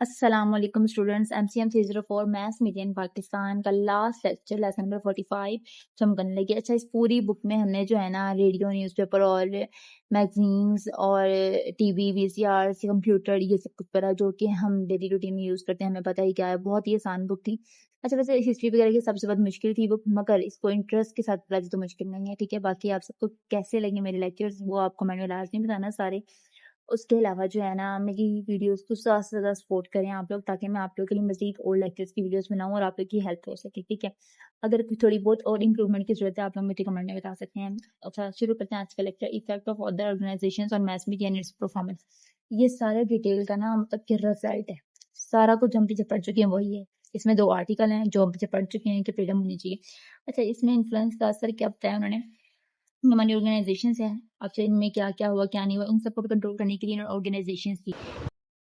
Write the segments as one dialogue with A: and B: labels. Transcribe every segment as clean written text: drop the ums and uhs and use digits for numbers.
A: السلام علیکم students, MCM 304 maths median Pakistan کا لاسٹ لیکچر لیسن نمبر 45 جو ہم کرنے لگے. اچھا، اس پوری بک میں ہم نے جو ہے نا ریڈیو، نیوز پیپر اور میگزینس اور ٹی وی، VCR، کمپیوٹر، یہ سب کچھ پڑھا جو کہ ہم ڈیلی روٹین میں یوز کرتے ہیں. ہمیں پتہ ہی کیا ہے، بہت ہی آسان بک تھی. اچھا، ویسے ہسٹری وغیرہ کی سب سے بہت مشکل تھی بک، مگر اس کو انٹرسٹ کے ساتھ پڑھا تو مشکل نہیں ہے. ٹھیک ہے، باقی آپ سب کو کیسے لگے میرے لیکچرز وہ آپ کمنٹ میں لازمی بتانا سارے. اس کے علاوہ جو ہے نا میری ویڈیوز کو زیادہ سے زیادہ سپورٹ کریں آپ لوگ، تاکہ میں آپ لوگ کے لیے مزید اور لیکچرز کی ویڈیوز بناؤں اور آپ لوگ کی ہیلپ ہو سکے. ٹھیک ہے، اگر تھوڑی بہت اور امپروومنٹ کی ضرورت ہے آپ لوگ مجھے کمنٹ میں بتا سکتے ہیں. اچھا، شروع کرتے ہیں آج کا lecture, effect of other organizations اور mass media and its performance. یہ سارے ڈیٹیل کا نا مطلب کہ رزلٹ ہے، سارا کچھ ہم پیچھے پڑھ چکے ہیں وہی ہے. اس میں 2 آرٹیکل ہیں جو ہم پیچھے پڑھ چکے ہیں کہ فریڈم ہونی چاہیے. اچھا، اس میں انفلوئنس کا اثر کیا بتایا انہوں نے. ہماری آرگنائزیشنز ہیں، اب سے ان میں کیا کیا ہوا کیا نہیں ہوا، ان سب کو کنٹرول کرنے کے لیے آرگنائزیشنز کی.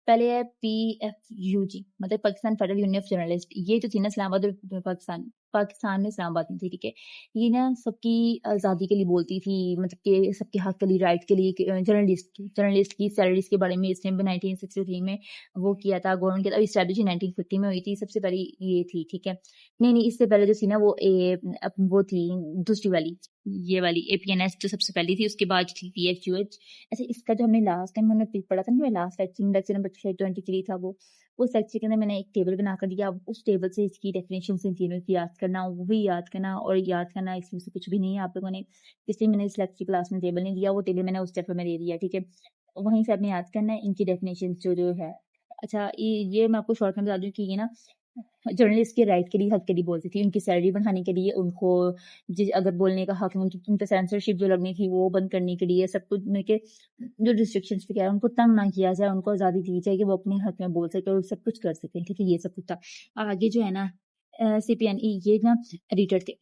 A: پہلے ہے PFUG، مطلب Pakistan federal union of journalist. یہ جو تھی نا اسلام آباد اور پاکستان میں اسلام آباد میں تھی. ٹھیک ہے، یہ نا سب کی آزادی کے لیے بولتی تھی، مطلب کہ سب کے حق کے لیے، رائٹ کے لیے. جرنلسٹ کی سیلریز کے بارے میں اس نے 1963 میں وہ کیا تھا گورنمنٹ کے، اسٹیبلش 1950 میں ہوئی تھی. سب سے پہلی یہ تھی. ٹھیک ہے، نہیں اس سے پہلے جو تھی نا وہ تھی دوسری والی، یہ والی APNS جو سب سے پہلی تھی. اس کے بعد تھی PFUH. اچھا، اس کا جو ہم نے لاسٹ ٹائم ہم نے پڑھا تھا نا، لاسٹ لیکچر نمبر 23 تھا وہ. اس لیکچر کے اندر میں نے ایک ٹیبل بنا کر دیا. اس ٹیبل سے اس کی ڈیفینیشن تینوں کی یاد کرنا، وہی یاد کرنا اور یاد کرنا. اس میں سے کچھ بھی نہیں ہے آپ لوگوں نے، اس لیے میں نے اس لیکچر کلاس میں ٹیبل نہیں دیا. وہ ٹیبل میں نے اس چیپٹر میں دے دیا. ٹھیک ہے، وہیں سے آپ نے یاد کرنا ہے ان کی ڈیفینیشن جو ہے. اچھا، یہ میں آپ کو شارٹ میں بتا دوں کہ یہ نا جرنلسٹ کے رائٹ کے لیے، حق کے لیے بولتی تھی. ان کی سیلری بڑھانے کے لیے، ان کو اگر بولنے کا حق ہے، ان پہ سینسرشپ جو لگنی تھی وہ بند کرنے کے لیے، سب کچھ کے جو ریسٹرکشنز وغیرہ ان کو تنگ نہ کیا جائے، ان کو آزادی دی جائے کہ وہ اپنے حق میں بول سکے اور سب کچھ کر سکے. ٹھیک ہے، یہ سب کچھ تھا. آگے جو ہے نا CPNE، یہ نا ایڈیٹر تھے.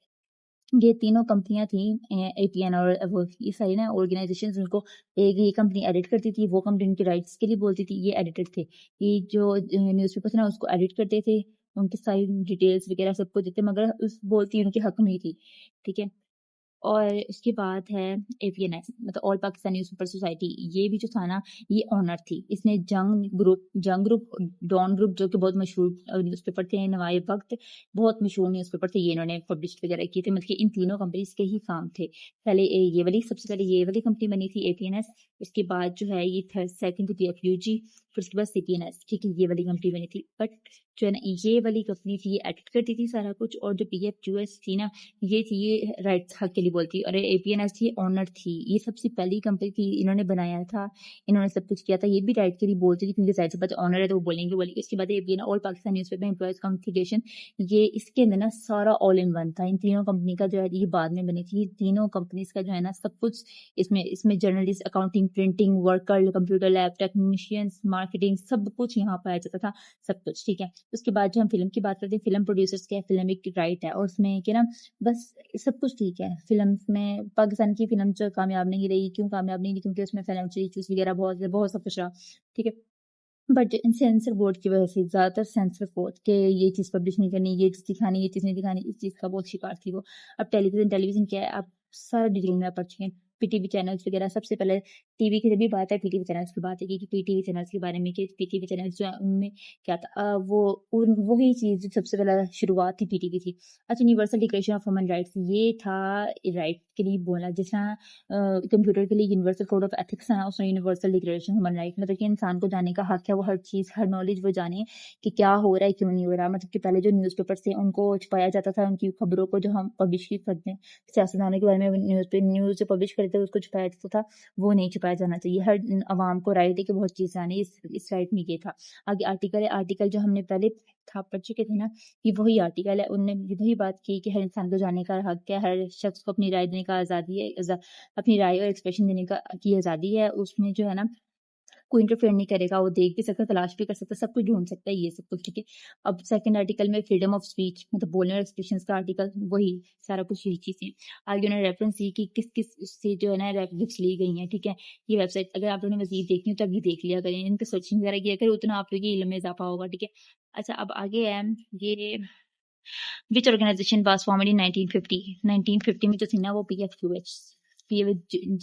A: یہ تینوں کمپنیاں تھیں، APN اور وہ یہ ساری نا آرگنائزیشنز. ان کو ایک یہ کمپنی ایڈٹ کرتی تھی، وہ کمپنی ان کے رائٹس کے لیے بولتی تھی. یہ ایڈیٹر تھے، یہ جو نیوز پیپر تھے نا اس کو ایڈٹ کرتے تھے، ان کی ساری ڈیٹیلز وغیرہ سب کچھ دیتے، مگر بولتی ان کے حق میں تھی. ٹھیک ہے، اور اس کے بعد ہے APNS، مطلب آل پاکستان نیوز پیپر سوسائٹی. یہ بھی جو تھا نا یہ آنر تھی. اس نے جنگ گروپ، ڈان گروپ جو کہ بہت مشہور نیوز پیپر تھے نوائے وقت، بہت مشہور نیوز پیپر تھے. یہ انہوں نے پبلش وغیرہ کیے تھے. مطلب کہ ان تینوں کمپنیز کے ہی کام تھے. پہلے یہ والی، سب سے پہلے یہ والی کمپنی بنی تھی APNS. اس کے بعد جو ہے یہ سیکنڈ تھی PFUG، پھر اس کے بعد CPNS. ٹھیک ہے، یہ والی کمپنی بنی تھی. بٹ جو ہے نا یہ والی کمپنی تھی یہ ایڈٹ کرتی تھی سارا کچھ، اور جو PFUS تھی نا یہ تھی یہ رائٹس حق کے لیے بولتی. اور APNS تھی آنر تھی. یہ سب سے پہلی کمپنی تھی، انہوں نے بنایا تھا، انہوں نے سب کچھ کیا تھا. یہ بھی رائٹ کے لیے بولتی تھی کیونکہ ظاہر سی بات آنر ہے تو وہ بولیں گے بولیں گے. اس کے بعد APN all Pakistan news paper employees confederation. یہ اس کے اندر نا سارا آل ان ون تھا. ان تینوں کمپنی کا جو ہے یہ بعد میں بنی تھی. تینوں کمپنیز کا جو ہے نا سب کچھ اس میں journalist, accounting, printing worker, computer lab technicians, marketing, سب کچھ یہاں پایا جاتا تھا، سب کچھ. ٹھیک ہے، اس کے بعد جو ہم فلم کی بات کرتے ہیں، فلم پروڈیوسرز کیا، فلم ایک رائٹ ہے اور اس میں کہ نا بس سب کچھ ٹھیک ہے. فلم میں پاکستان کی فلم جو کامیاب نہیں رہی، کیوں کامیاب نہیں رہی؟ کیونکہ اس میں فائنینشیل ایشوز وغیرہ بہت سب کچھ رہا. ٹھیک ہے، بٹ سینسر بورڈ کی وجہ سے، زیادہ تر سینسر بورڈ کہ یہ چیز پبلش نہیں کرنی، یہ چیز دکھانی، یہ چیز نہیں دکھانی، اس چیز کا بہت شکار تھی وہ. اب ٹیلی ویژن کیا ہے، آپ سارا ڈیٹیل میں پڑھ چکے ہیں. PTV چینلز وغیرہ. سب سے پہلے ٹی وی کی جب بھی بات ہے PTV چینلز کی بات ہے کہ PTV چینلز کے بارے میں کہ PTV چینلز جو ہے ان میں کیا تھا، وہی چیز سب سے پہلے شروعات تھی PTV کی. اچھا، universal declaration of human rights, یہ تھا رائٹ کے لیے بولنا. جس طرح کمپیوٹر کے لیے یونیورسل کوڈ آف ایتھکس ہے نا، اس میں یونیورسل ڈکلیریشن ہیومن رائٹ، مطلب کہ انسان کو جاننے کا حق ہے، وہ ہر چیز، ہر نالج وہ جانے کہ کیا ہو رہا ہے کیوں نہیں ہو رہا. مطلب کہ پہلے جو نیوز پیپر تھے ان کو چھپایا جاتا تھا، ان کی خبروں کو جو ہم پبلش کرتے ہیں سیاستدانوں کے بارے میں نیوز جو پبلش کرتے تھے اس کو چھپایا جاتا تھا، وہ نہیں چھپایا جانا چاہیے. ہر عوام کو رائٹ ہے کہ بہت چیز جانے. اس رائٹ میں یہ تھا. آگے آرٹیکل ہے. آرٹیکل جو ہم نے پہلے پڑھ چکے تھے نا، یہ وہی آرٹیکل ہے. ان نے وہی بات کی کہ ہر انسان کو جاننے کا حق ہے، ہر شخص کو اپنی رائے دینے کا آزادی ہے، اپنی رائے اور ایکسپریشن دینے کی آزادی ہے. اس میں جو ہے نا کوئی انٹرفیئر نہیں کرے گا، وہ دیکھ بھی سکتا، تلاش بھی کر سکتا، سب کچھ ڈھونڈ سکتا ہے، یہ سب کچھ. ٹھیک ہے، اب سیکنڈ آرٹیکل میں فریڈم آف اسپیچ، مطلب بولنے اور ایکسپریشنز کا آرٹیکل، وہی سارا کچھ یہی چیزیں. آگے انہوں نے ریفرنس دی کہ کس سے جو ہے نا ریفرنس لی گئی ہیں. ٹھیک ہے، یہ ویب سائٹ اگر آپ لوگوں نے مزید دیکھنی ہو تو ابھی دیکھ لیا کریں، ان پہ سرچنگ وغیرہ کیا کریں، اتنا آپ لوگوں کے علم میں اضافہ ہوگا. ٹھیک ہے، اچھا اب آگے ہے یہ which organisation was formed in 1950 میں جو تھی نا وہ PFUH. P with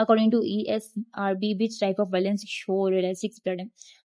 A: According to ESRB, which type of violence show realistic blood?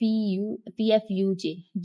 A: PFUJ,